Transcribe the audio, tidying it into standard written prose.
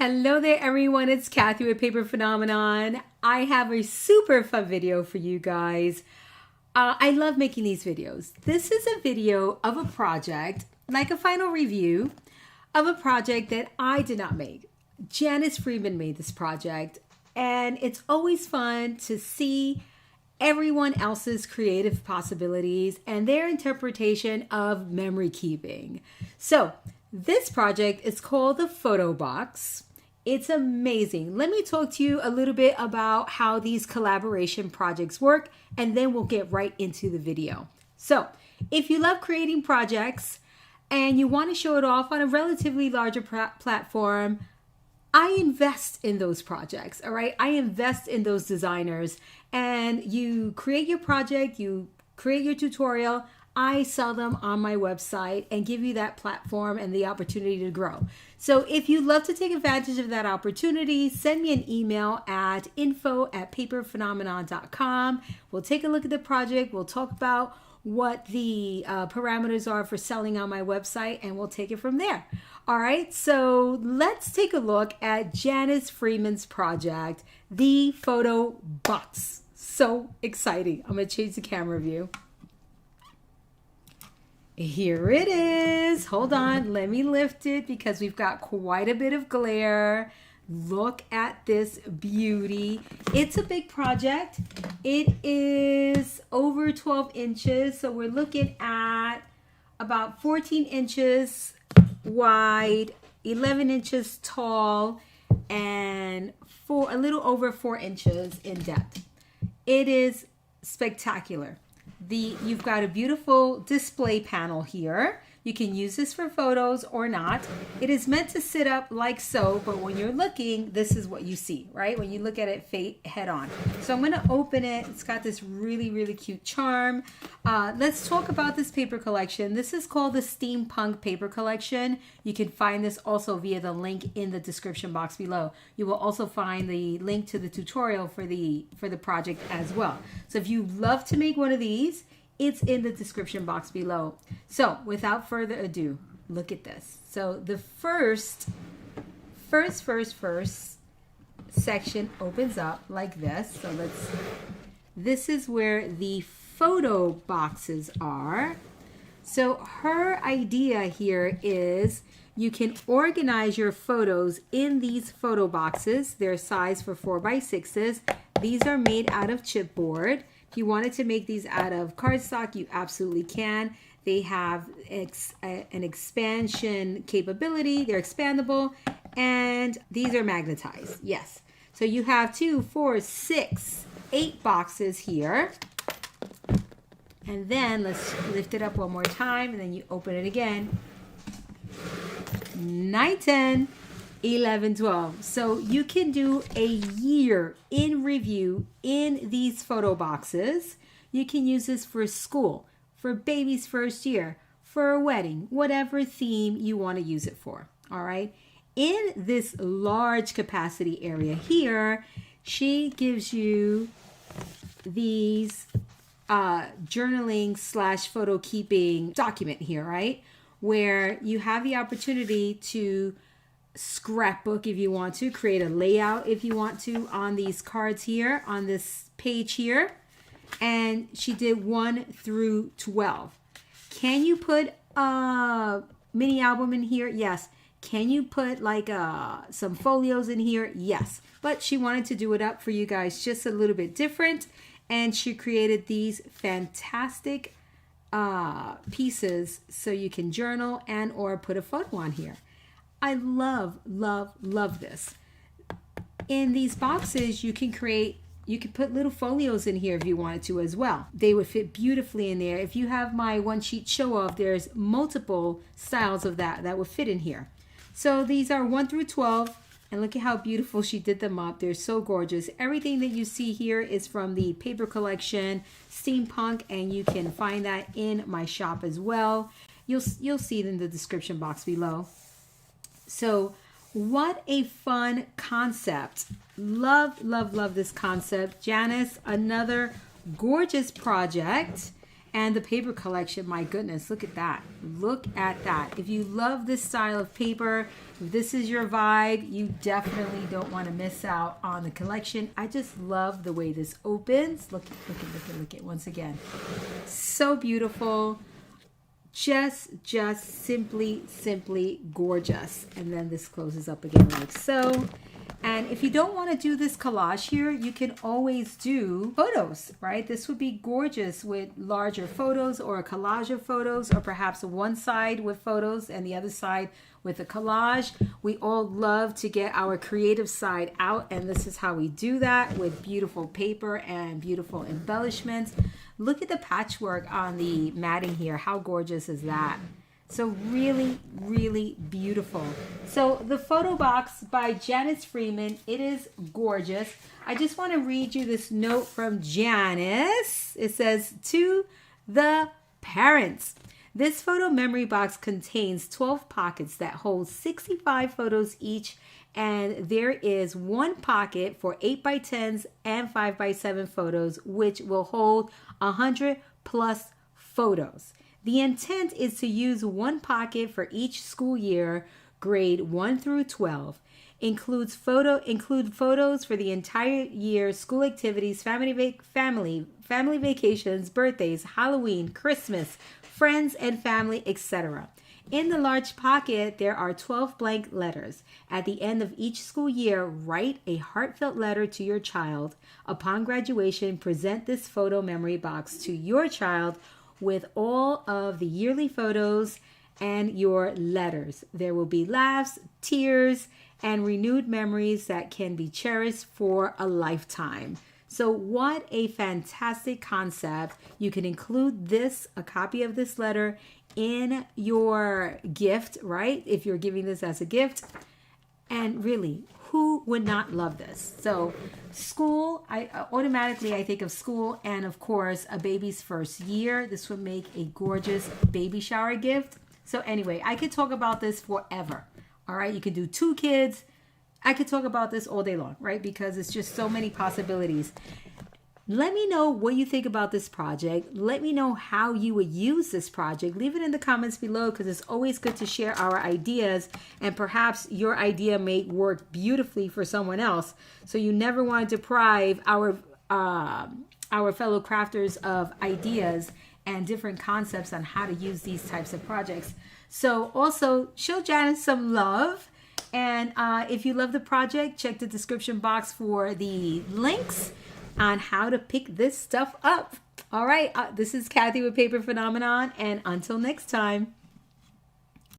Hello there everyone, it's Kathy with Paper Phenomenon. I have a super fun video for you guys. I love making these videos. This is a video of a project, like a final review of a project that I did not make. Janice Freeman made this project, and it's always fun to see everyone else's creative possibilities and their interpretation of memory keeping. So this project is called the Photo Box. It's amazing. Let me talk to you a little bit about how these collaboration projects work, and then we'll get right into the video. So if you love creating projects and you want to show it off on a relatively larger platform, I invest in those projects, all right? I invest in those designers, and you create your project, you create your tutorial, I sell them on my website and give you that platform and the opportunity to grow. So if you'd love to take advantage of that opportunity, send me an email at info@paperphenomenon.com. We'll take a look at the project. We'll talk about what the parameters are for selling on my website, and we'll take it from there. All right, so let's take a look at Janice Freeman's project, the Photo Box. So exciting. I'm going to change the camera view. Here it is. Hold on. Let me lift it because we've got quite a bit of glare. Look at this beauty. It's a big project. It is over 12 inches. So we're looking at about 14 inches wide, 11 inches tall, and a little over 4 inches in depth. It is spectacular. You've got a beautiful display panel here. You can use this for photos or not. It is meant to sit up like so, but when you're looking, this is what you see, right? When you look at it head on. So I'm going to open it. It's got this really, really cute charm. Let's talk about this paper collection. This is called the Steampunk paper collection. You can find this also via the link in the description box below. You will also find the link to the tutorial for the project as well. So if you love to make one of these, it's in the description box below. So without further ado, look at this. So the first section opens up like this. So this is where the photo boxes are. So her idea here is you can organize your photos in these photo boxes. They're sized for 4x6s. These are made out of chipboard. If you wanted to make these out of cardstock, you absolutely can. They have an expansion capability. They're expandable, and these are magnetized. Yes. So you have 2, 4, 6, 8 boxes here. And then let's lift it up one more time, and then you open it again. 9, 10, 11, 12. So you can do a year in review in these photo boxes. You can use this for school, for baby's first year, for a wedding, whatever theme you want to use it for. All right. In this large capacity area here, she gives you these journaling / photo keeping document here, right? Where you have the opportunity to scrapbook if you want to, create a layout if you want to on these cards here, on this page here. And she did 1 through 12. Can you put a mini album in here? Yes. Can you put like some folios in here? Yes. But she wanted to do it up for you guys just a little bit different, and she created these fantastic pieces so you can journal and or put a photo on here. I love, love, love this. In these boxes, you can put little folios in here if you wanted to as well. They would fit beautifully in there. If you have my one sheet show off, there's multiple styles of that would fit in here. So these are 1 through 12, and look at how beautiful she did them up. They're so gorgeous. Everything that you see here is from the paper collection, Steampunk, and you can find that in my shop as well. You'll see it in the description box below. So what a fun concept. Love, love, love this concept. Janice, another gorgeous project. And the paper collection, my goodness, look at that. Look at that. If you love this style of paper, if this is your vibe, you definitely don't want to miss out on the collection. I just love the way this opens. Look at once again. So beautiful. Just simply gorgeous. And then this closes up again like so. And if you don't want to do this collage here, you can always do photos, right? This would be gorgeous with larger photos or a collage of photos, or perhaps one side with photos and the other side with a collage. We all love to get our creative side out, and this is how we do that with beautiful paper and beautiful embellishments. Look at the patchwork on the matting here. How gorgeous is that? So really, really beautiful. So the photo box by Janice Freeman, it is gorgeous. I just want to read you this note from Janice. It says, to the parents. This photo memory box contains 12 pockets that hold 65 photos each, and there is one pocket for 8x10s and 5x7 photos, which will hold 100 plus photos. The intent is to use one pocket for each school year, grade 1 through 12. Include photos for the entire year, school activities, family vacations, birthdays, Halloween, Christmas, friends and family, etc. In the large pocket, there are 12 blank letters. At the end of each school year, write a heartfelt letter to your child. Upon graduation, present this photo memory box to your child with all of the yearly photos and your letters. There will be laughs, tears, and renewed memories that can be cherished for a lifetime. So what a fantastic concept. You can include this, a copy of this letter, in your gift, right? If you're giving this as a gift. And really, who would not love this? So school, I think of school, and of course a baby's first year. This would make a gorgeous baby shower gift. So anyway, I could talk about this forever. All right, you could do 2 kids. I could talk about this all day long, right? Because it's just so many possibilities. Let me know what you think about this project. Let me know how you would use this project. Leave it in the comments below, because it's always good to share our ideas, and perhaps your idea may work beautifully for someone else. So you never want to deprive our fellow crafters of ideas and different concepts on how to use these types of projects. So also show Janice some love. And if you love the project, check the description box for the links on how to pick this stuff up. All right, this is Kathy with Paper Phenomenon, and until next time.